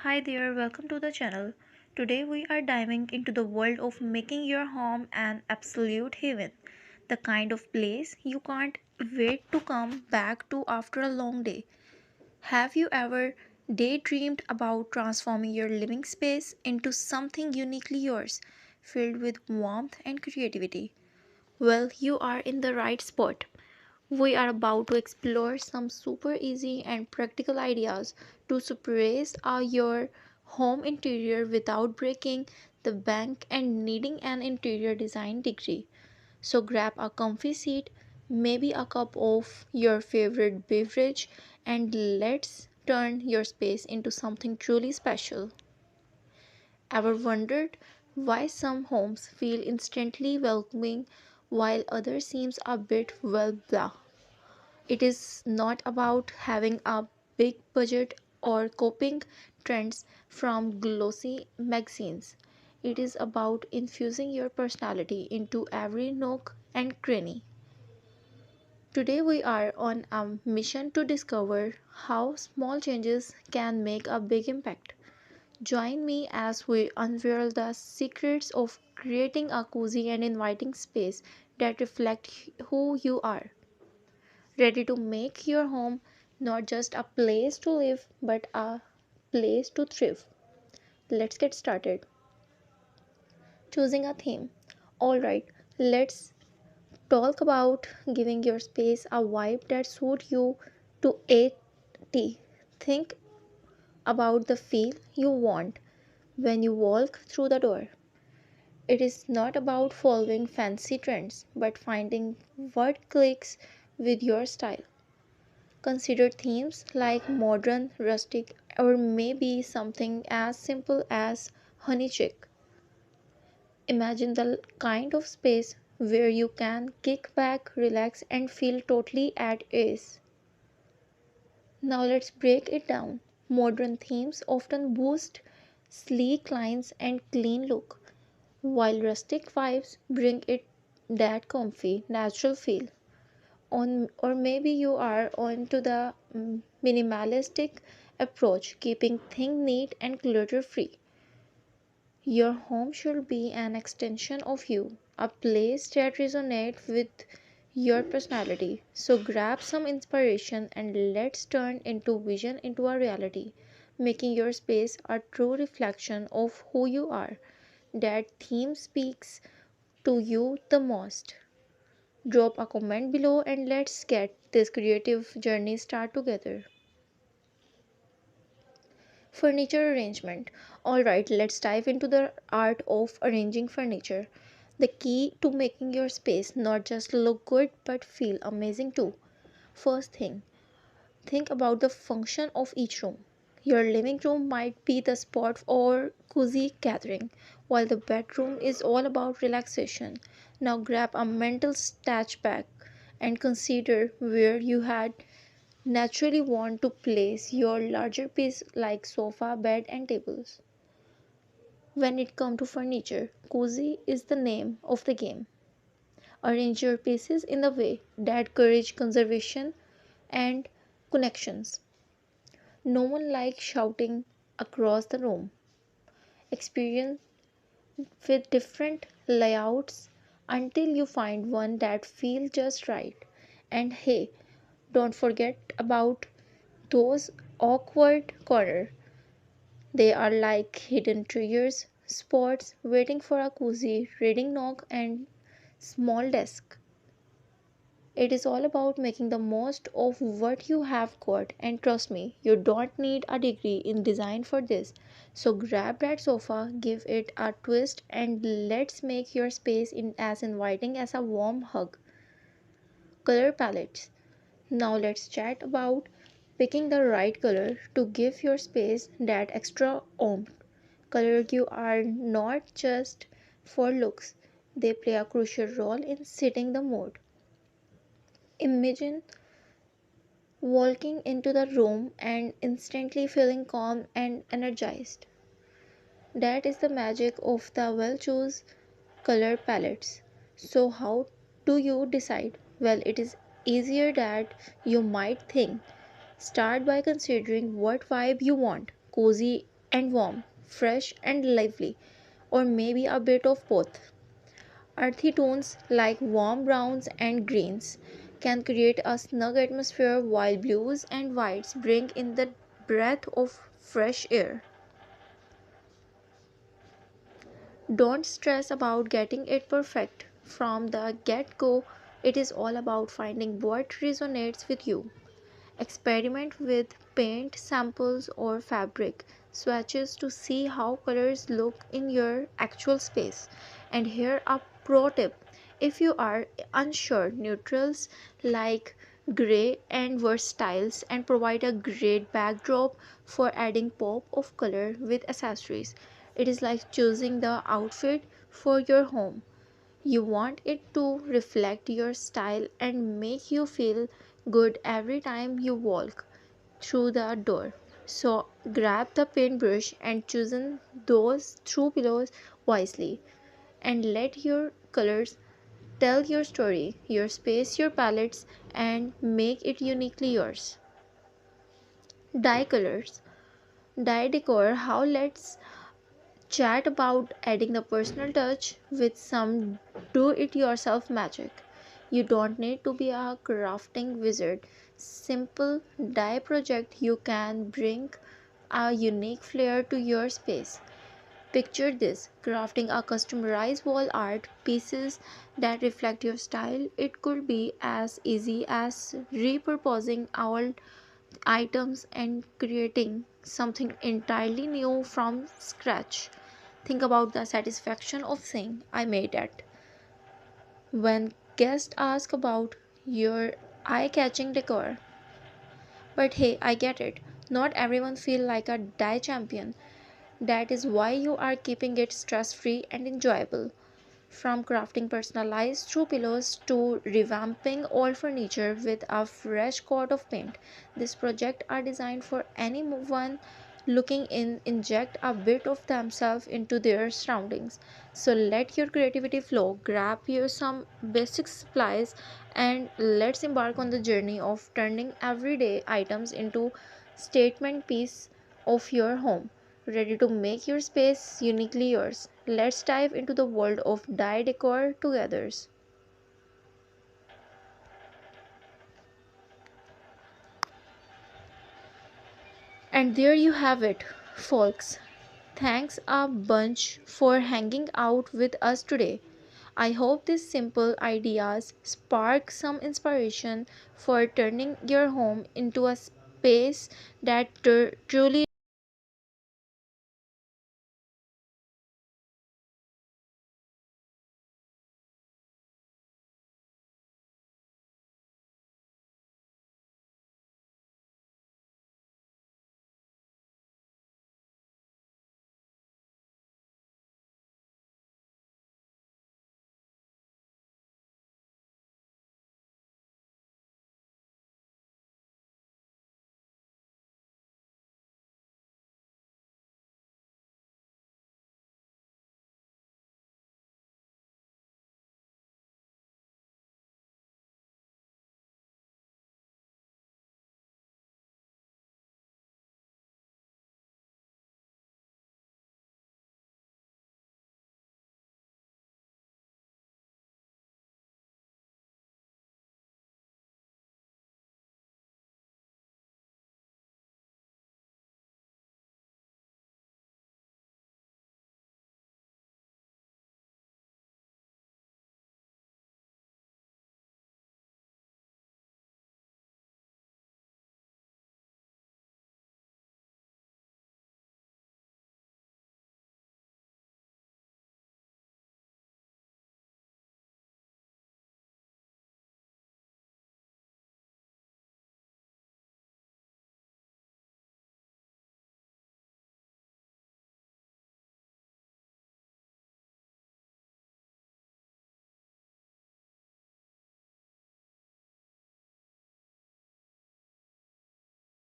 Hi there, welcome to the channel. Today we are diving into the world of making your home an absolute haven, the kind of place you can't wait to come back to after a long day. Have you ever daydreamed about transforming your living space into something uniquely yours, filled with warmth and creativity? Well, you are in the right spot. We are about to explore some super easy and practical ideas to surprise your home interior without breaking the bank and needing an interior design degree. So grab a comfy seat, maybe a cup of your favorite beverage, and let's turn your space into something truly special. Ever wondered why some homes feel instantly welcoming while others seems a bit well blah? It is not about having a big budget or copying trends from glossy magazines. It is about infusing your personality into every nook and cranny. Today, we are on a mission to discover how small changes can make a big impact. Join me as we unveil the secrets of creating a cozy and inviting space that reflect who you are. Ready to make your home not just a place to live but a place to thrive. Let's get started. Choosing a theme. Alright, let's talk about giving your space a vibe that suits you to a T. Think about the feel you want when you walk through the door. It is not about following fancy trends but finding what clicks with your style. Consider themes like modern, rustic, or maybe something as simple as honey chick. Imagine the kind of space where you can kick back, relax, and feel totally at ease. Now let's break it down. Modern themes often boost sleek lines and clean look, while rustic vibes bring it that comfy, natural feel. On or maybe you are on to the minimalistic approach, keeping things neat and clutter free. Your home should be an extension of you, a place that resonates with your personality. So grab some inspiration and let's turn into vision into a reality, making your space a true reflection of who you are. That theme speaks to you the most. Drop a comment below and let's get this creative journey start together. Furniture arrangement. Alright, let's dive into the art of arranging furniture. The key to making your space not just look good but feel amazing too. First thing, think about the function of each room. Your living room might be the spot for cozy gathering, while the bedroom is all about relaxation. Now grab a mental sketch pad and consider where you had naturally want to place your larger piece like sofa, bed and tables. When it comes to furniture, cozy is the name of the game. Arrange your pieces in a way that encourage conservation and connections. No one likes shouting across the room. Experience with different layouts until you find one that feels just right. And hey, don't forget about those awkward corners. They are like hidden treasures, spots waiting for a cozy reading nook and small desk. It is all about making the most of what you have got, and trust me, you don't need a degree in design for this. So grab that sofa, give it a twist, and let's make your space as inviting as a warm hug. Color palettes. Now let's chat about picking the right color to give your space that extra oomph. Colors you are not just for looks, they play a crucial role in setting the mood. Imagine walking into the room and instantly feeling calm and energized. That is the magic of the well chosen color palettes. So, how do you decide? Well, it is easier that you might think. Start by considering what vibe you want: cozy and warm, fresh and lively, or maybe a bit of both. Earthy tones like warm browns and greens can create a snug atmosphere, while blues and whites bring in the breath of fresh air. Don't stress about getting it perfect from the get go. It is all about finding what resonates with you. Experiment with paint samples or fabric swatches to see how colors look in your actual space. And here a pro tip: if you are unsure, neutrals like gray and versatiles and provide a great backdrop for adding pop of color with accessories. It is like choosing the outfit for your home. You want it to reflect your style and make you feel good every time you walk through the door. So grab the paintbrush and choose those through pillows wisely and let your colors tell your story, your space, your palettes, and make it uniquely yours. Dye colors. Dye decor. How let's chat about adding the personal touch with some do it yourself magic. You don't need to be a crafting wizard. Simple dye project you can bring a unique flair to your space. Picture this: crafting a customized wall art pieces that reflect your style. It could be as easy as repurposing old items and creating something entirely new from scratch. Think about the satisfaction of saying, I made it. When guests ask about your eye catching decor. But hey, I get it. Not everyone feel like a die champion. That is why you are keeping it stress free and enjoyable. From crafting personalized through pillows to revamping old furniture with a fresh coat of paint, these projects are designed for anyone looking in inject a bit of themselves into their surroundings. So let your creativity flow, grab your some basic supplies, and let's embark on the journey of turning everyday items into statement piece of your home, ready to make your space uniquely yours. Let's dive into the world of dye decor together. And there you have it, folks. Thanks a bunch for hanging out with us today. I hope these simple ideas spark some inspiration for turning your home into a space that truly